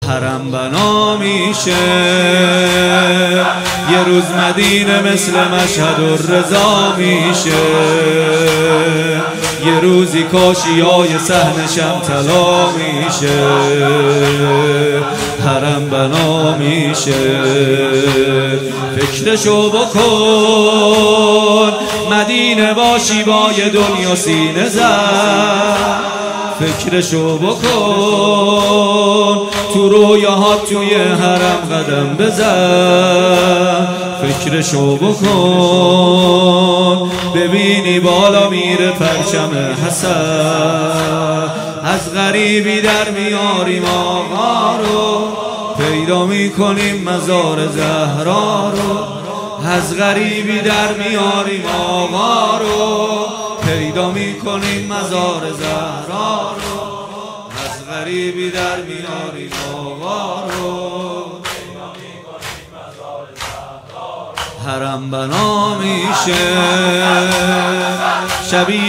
حرم بنا میشه. یه روز مدینه مثل مشهد الرضا میشه. یه روزی کاشیای صحنشم طلا میشه. حرم بنا میشه. فکرشو بکن مدینه باشی با یه دنیا سینه زد. فکرشو بکن تو رویاهات توی حرم قدم بزن. فکرشو بکن ببینی بالا میره پرچم حسن. از غریبی در میاریم آقا رو، پیدا میکنیم مزار زهرا رو. از غریبی در میاریم آقا رو، پیدا میکنیم مزار زهرا رو. از غریبی در میاریم آقا رو، پیدا میکنیم مزار زهرا رو. حرم بنا میشه شبیه